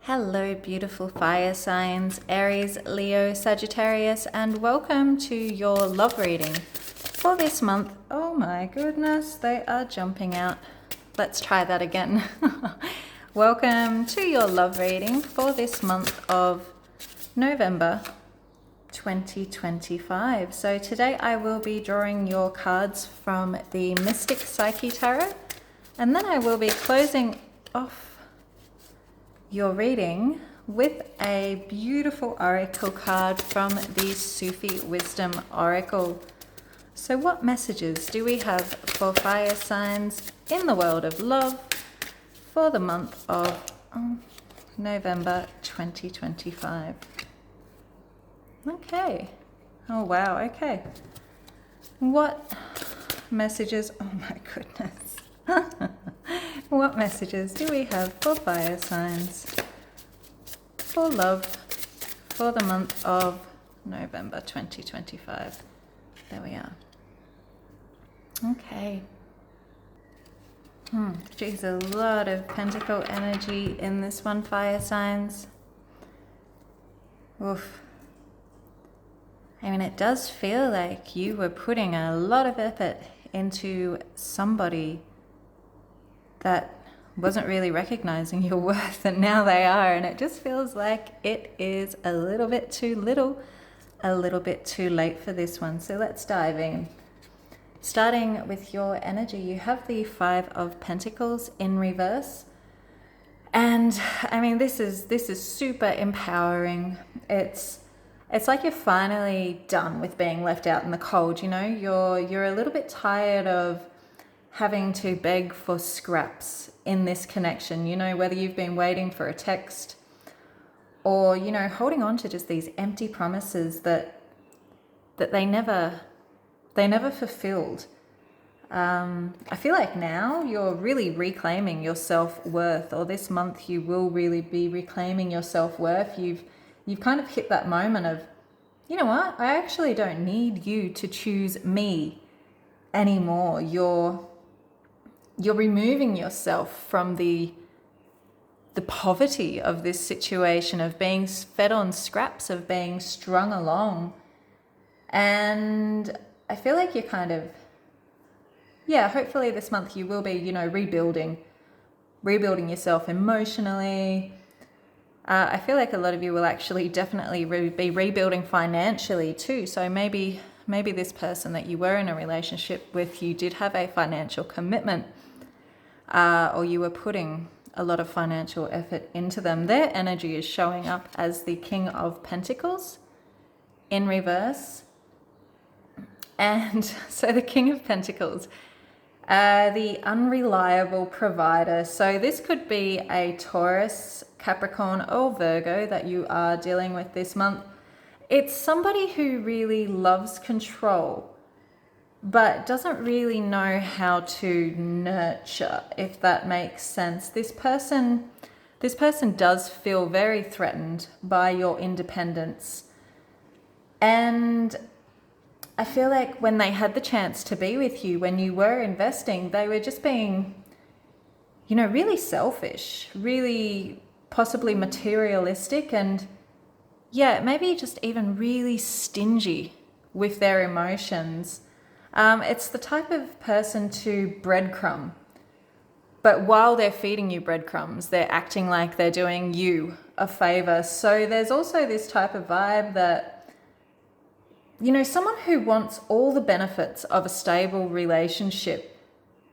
Hello, beautiful fire signs, Aries, Leo, Sagittarius, and welcome to your love reading for this month. Oh my goodness, they are jumping out. Let's try that again. Welcome to your love reading for this month of November 2025. So today I will be drawing your cards from the Mystic Psyche Tarot, and then I will be closing off your reading with a beautiful oracle card from the Sufi Wisdom Oracle. So what messages do we have for fire signs in the world of love for the month of November 2025? Okay. Oh wow, okay. What messages, oh my goodness. What messages do we have for fire signs for love for the month of November 2025? There we are. Okay. Geez, a lot of pentacle energy in this one, fire signs. Oof. I mean, it does feel like you were putting a lot of effort into somebody that wasn't really recognizing your worth, and now they are, and it just feels like it is a little bit too little, a little bit too late for this one. So let's dive in. Starting with your energy, you have the Five of Pentacles in reverse, and I mean, this is super empowering. It's like you're finally done with being left out in the cold. You know, you're a little bit tired of having to beg for scraps in this connection, you know, whether you've been waiting for a text or, you know, holding on to just these empty promises that they never fulfilled. I feel like now you're really reclaiming your self-worth, or this month you will really be reclaiming your self-worth. You've kind of hit that moment of, you know what, I actually don't need you to choose me anymore. You're removing yourself from the poverty of this situation, of being fed on scraps, of being strung along. And I feel like you're kind of, hopefully this month you will be, you know, rebuilding yourself emotionally. I feel like a lot of you will actually definitely be rebuilding financially too. So maybe this person that you were in a relationship with, you did have a financial commitment, or you were putting a lot of financial effort into them. Their energy is showing up as the King of Pentacles in reverse. And so the King of Pentacles, the unreliable provider. So this could be a Taurus, Capricorn, or Virgo that you are dealing with this month. It's somebody who really loves control, but doesn't really know how to nurture, if that makes sense. This person does feel very threatened by your independence. And I feel like when they had the chance to be with you, when you were investing, they were just being, you know, really selfish, really possibly materialistic, and maybe just even really stingy with their emotions. It's the type of person to breadcrumb, but while they're feeding you breadcrumbs, they're acting like they're doing you a favor. So there's also this type of vibe that, you know, someone who wants all the benefits of a stable relationship,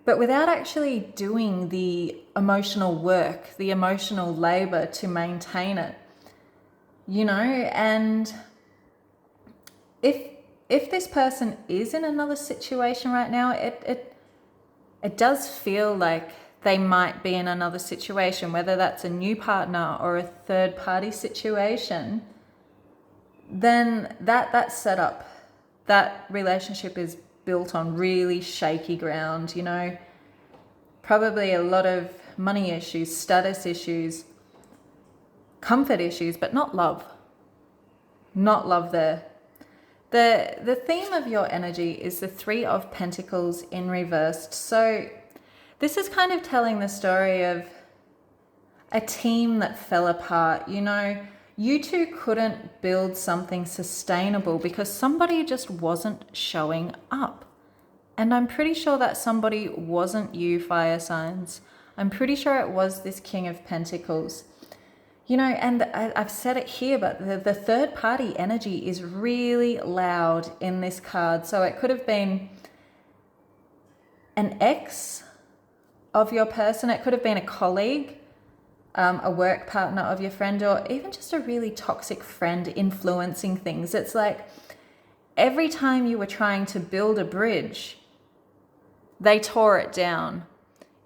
but without actually doing the emotional work, the emotional labor to maintain it, you know. And if this person is in another situation right now, it does feel like they might be in another situation, whether that's a new partner or a third party situation. Then that setup, that relationship is built on really shaky ground, you know. Probably a lot of money issues, status issues, comfort issues, but not love. Not love there. The theme of your energy is the Three of Pentacles in reversed. So this is kind of telling the story of a team that fell apart. You know, you two couldn't build something sustainable because somebody just wasn't showing up. And I'm pretty sure that somebody wasn't you, fire signs. I'm pretty sure it was this King of Pentacles. You know, and I've said it here, but the third party energy is really loud in this card. So it could have been an ex of your person. It could have been a colleague, a work partner of your friend, or even just a really toxic friend influencing things. It's like every time you were trying to build a bridge, they tore it down.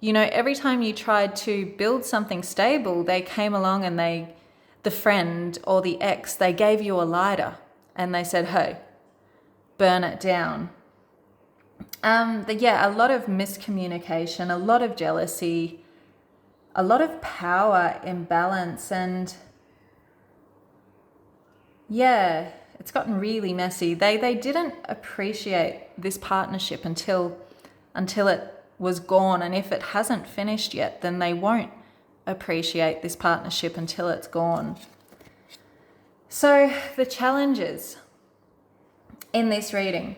You know, every time you tried to build something stable, they came along and the friend or the ex, they gave you a lighter and they said, hey, burn it down. A lot of miscommunication, a lot of jealousy, a lot of power imbalance, and yeah, it's gotten really messy. They didn't appreciate this partnership until it was gone, and if it hasn't finished yet, then they won't appreciate this partnership until it's gone. So the challenges in this reading,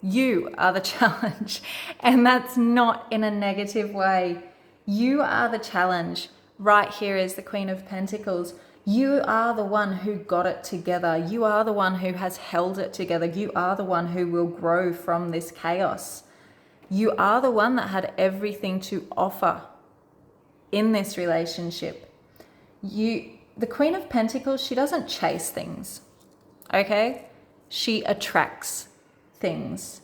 you are the challenge, and that's not in a negative way. You are the challenge. Right here is the Queen of Pentacles. You are the one who got it together. You are the one who has held it together. You are the one who will grow from this chaos. You are the one that had everything to offer in this relationship. The Queen of Pentacles, she doesn't chase things, okay? She attracts things.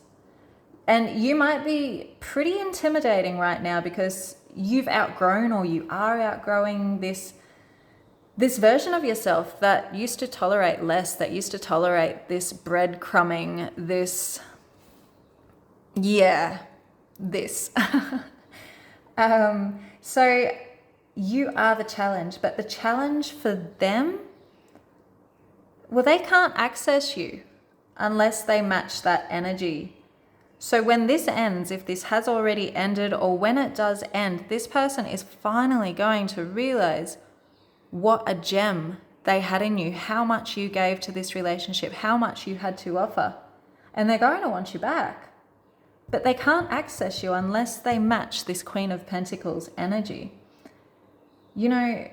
And you might be pretty intimidating right now because you've outgrown, or you are outgrowing this version of yourself that used to tolerate less, that used to tolerate this breadcrumbing, this. So you are the challenge, but the challenge for them, well, they can't access you unless they match that energy. So when this ends, if this has already ended, or when it does end, this person is finally going to realize what a gem they had in you, how much you gave to this relationship, how much you had to offer, and they're going to want you back. But they can't access you unless they match this Queen of Pentacles energy. You know,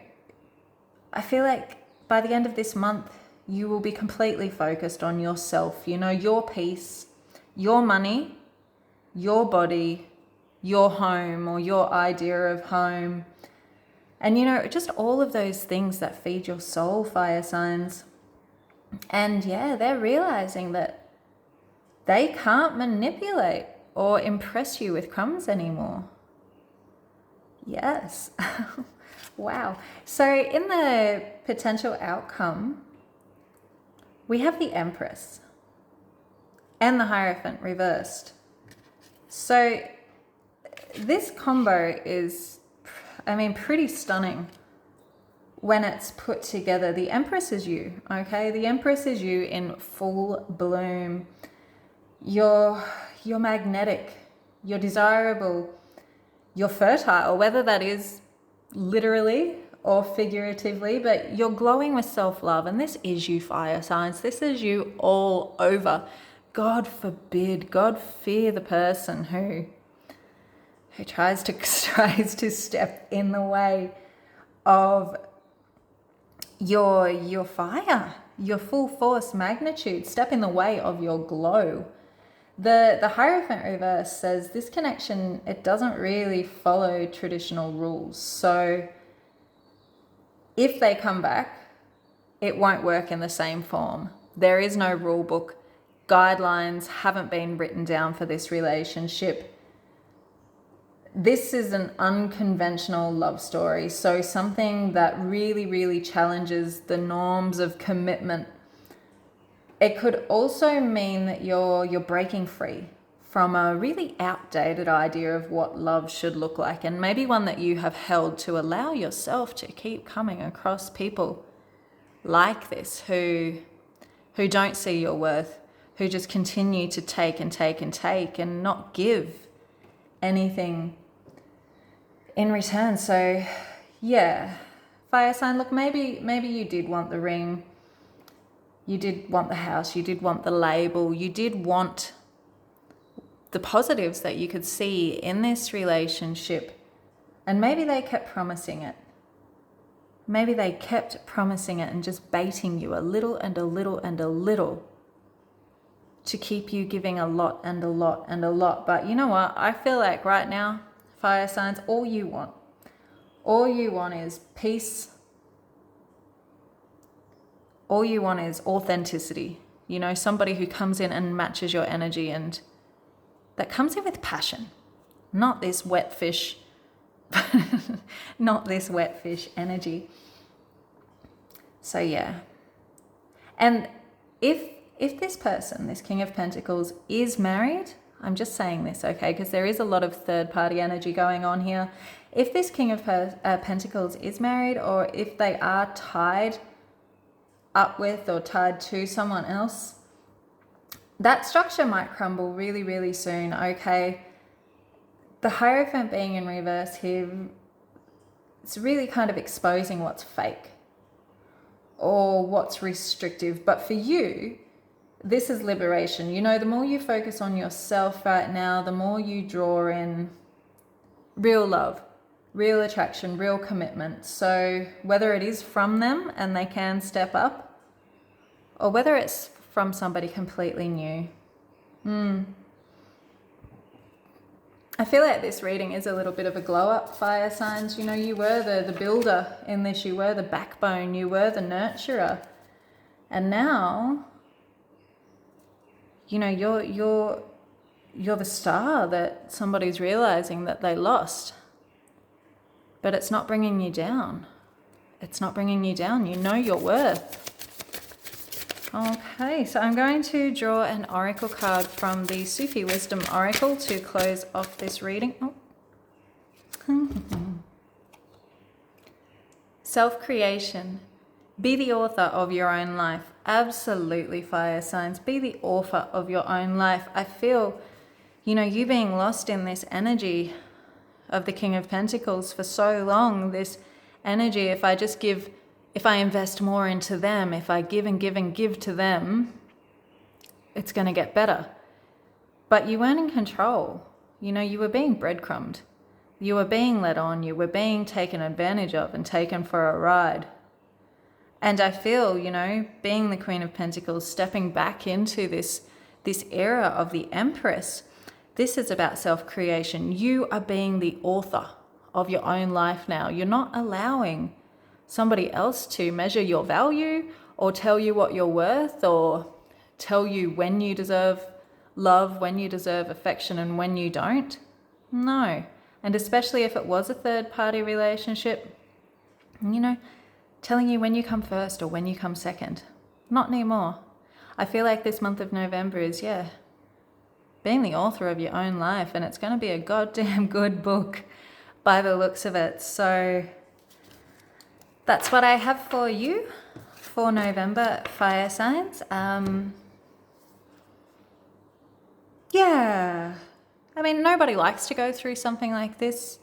I feel like by the end of this month, you will be completely focused on yourself, you know, your peace, your money, your body, your home, or your idea of home. And, you know, just all of those things that feed your soul, fire signs. And yeah, they're realizing that they can't manipulate or impress you with crumbs anymore. Yes. Wow. So in the potential outcome, we have the Empress and the Hierophant reversed. So this combo is, I mean, pretty stunning when it's put together. The Empress is you, okay? The Empress is you in full bloom. You're magnetic, you're desirable, you're fertile, whether that is literally or figuratively, but you're glowing with self-love. And this is you, fire signs. This is you all over. God forbid, God fear the person who tries to step in the way of your fire, your full force magnitude, step in the way of your glow. The Hierophant reverse says this connection, it doesn't really follow traditional rules. So if they come back, it won't work in the same form. There is no rule book. Guidelines haven't been written down for this relationship. This is an unconventional love story. So something that really, really challenges the norms of commitment. It could also mean that you're breaking free from a really outdated idea of what love should look like, and maybe one that you have held to allow yourself to keep coming across people like this who don't see your worth, who just continue to take and take and take and not give anything in return. So yeah, fire sign, look, maybe you did want the ring, you did want the house, you did want the label, you did want the positives that you could see in this relationship, and maybe they kept promising it. Maybe they kept promising it and just baiting you a little and a little and a little to keep you giving a lot and a lot and a lot. But you know what? I feel like right now, fire signs, all you want is peace. All you want is authenticity. You know, somebody who comes in and matches your energy, and that comes in with passion, not this wet fish, not this wet fish energy. So yeah. And if this person, this King of Pentacles, is married, I'm just saying this, okay, because there is a lot of third party energy going on here. If this King of Pentacles is married, or if they are tied up with or tied to someone else, that structure might crumble really, really soon, okay? The Hierophant being in reverse here, it's really kind of exposing what's fake or what's restrictive. But for you, this is liberation. You know, the more you focus on yourself right now, the more you draw in real love, real attraction, real commitment. So whether it is from them and they can step up, or whether it's from somebody completely new. I feel like this reading is a little bit of a glow up, fire signs. You know, you were the builder in this, you were the backbone, you were the nurturer. And now, you know, you're the star that somebody's realizing that they lost. But it's not bringing you down. It's not bringing you down. You know your worth. Okay, so I'm going to draw an oracle card from the Sufi Wisdom Oracle to close off this reading. Oh. Self-creation. Be the author of your own life. Absolutely, fire signs. Be the author of your own life. I feel, you know, you being lost in this energy of the King of Pentacles for so long, this energy, if I invest more into them, if I give and give and give to them, it's going to get better. But you weren't in control. You know, you were being breadcrumbed. You were being led on. You were being taken advantage of and taken for a ride. And I feel, you know, being the Queen of Pentacles, stepping back into this era of the Empress, this is about self-creation. You are being the author of your own life now. You're not allowing somebody else to measure your value or tell you what you're worth or tell you when you deserve love, when you deserve affection, and when you don't. No. And especially if it was a third-party relationship, you know, telling you when you come first or when you come second. Not anymore. I feel like this month of November is, being the author of your own life, and it's going to be a goddamn good book by the looks of it. So that's what I have for you for November, fire signs. I mean, nobody likes to go through something like this,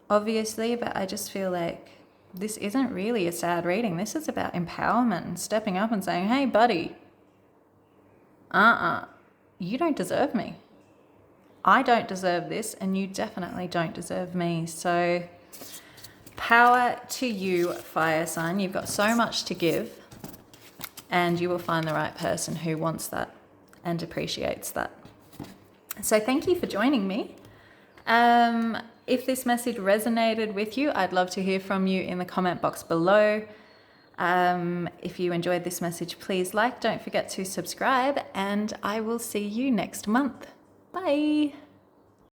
obviously, but I just feel like this isn't really a sad reading. This is about empowerment and stepping up and saying, hey, buddy, you don't deserve me. I don't deserve this, and you definitely don't deserve me. So power to you, fire sign. You've got so much to give, and you will find the right person who wants that and appreciates that. So thank you for joining me. If this message resonated with you, I'd love to hear from you in the comment box below. If you enjoyed this message, please like, don't forget to subscribe, and I will see you next month. Bye.